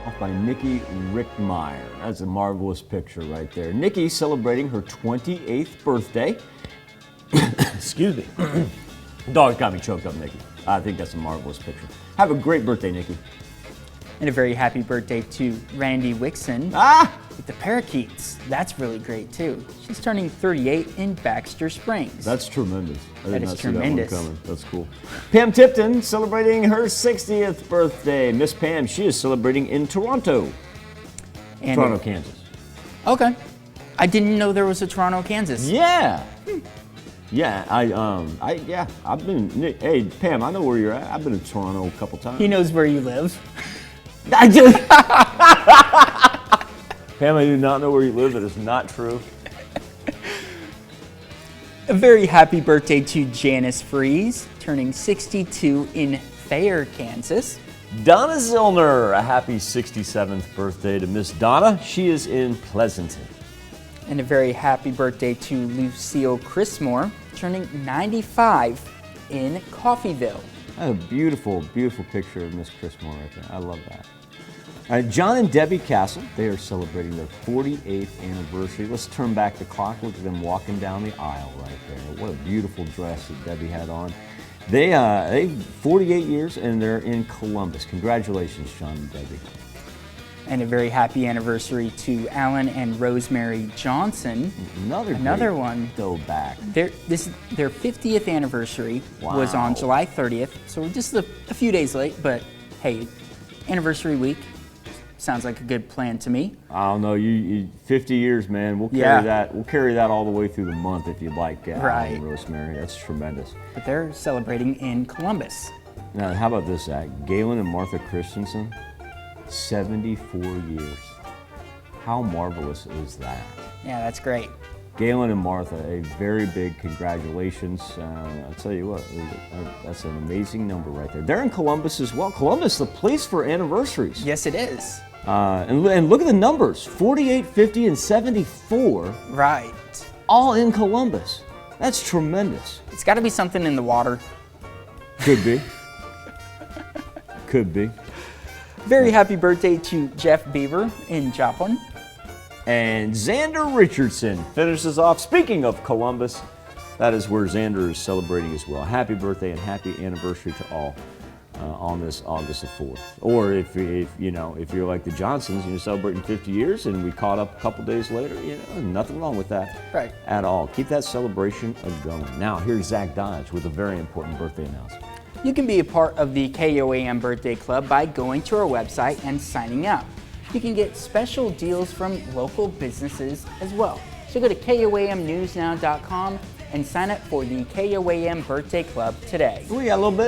off by Nikki Rickmeyer. That's a marvelous picture right there. Nikki celebrating her 28th birthday. Excuse me. Dog's got me choked up, Nikki. I think that's a marvelous picture. Have a great birthday, Nikki. And a very happy birthday to Randy Wixson with the parakeets. That's really great too. She's turning 38 in Baxter Springs. That's tremendous. That is tremendous. That one coming. That's cool. Pam Tipton celebrating her 60th birthday. Miss Pam, she is celebrating in Toronto. Toronto, Kansas. Okay. I didn't know there was a Toronto, Kansas. Yeah. Yeah, I've been, hey, Pam, I know where you're at. I've been to Toronto a couple times. He knows where you live. I do. Pam, I do not know where you live. That is not true. A very happy birthday to Janice Freeze, turning 62 in Thayer, Kansas. Donna Zillner, a happy 67th birthday to Miss Donna. She is in Pleasanton. And a very happy birthday to Lucille Chrismore, turning 95 in Coffeyville. A beautiful, beautiful picture of Miss Chrismore right there. I love that. John and Debbie Castle, they are celebrating their 48th anniversary. Let's turn back the clock. Look at them walking down the aisle right there. What a beautiful dress that Debbie had on. They 48 years and they're in Columbus. Congratulations, John and Debbie. And a very happy anniversary to Alan and Rosemary Johnson. Another one. Go back. Their 50th anniversary was on July 30th, so we're just a few days late, but hey, anniversary week sounds like a good plan to me. I don't know, you 50 years, man. We'll carry that. We'll carry that all the way through the month if you'd like, Alan and Rosemary. That's tremendous. But they're celebrating in Columbus. Now, how about this, Galen and Martha Christensen? 74 years. How marvelous is that? Yeah, that's great. Galen and Martha, a very big congratulations. I'll tell you what, that's an amazing number right there. They're in Columbus as well. Columbus, the place for anniversaries. Yes, it is. And look at the numbers, 48, 50, and 74. Right. All in Columbus. That's tremendous. It's got to be something in the water. Could be. Could be. Very happy birthday to Jeff Beaver in Joplin. And Xander Richardson finishes off. Speaking of Columbus, that is where Xander is celebrating as well. Happy birthday and happy anniversary to all on this August the 4th. Or if you're like the Johnsons, you're celebrating 50 years and we caught up a couple days later, nothing wrong with that at all. Keep that celebration going. Now, here's Zach Dodge with a very important birthday announcement. You can be a part of the KOAM Birthday Club by going to our website and signing up. You can get special deals from local businesses as well. So go to KOAMnewsnow.com and sign up for the KOAM Birthday Club today. We got a little bit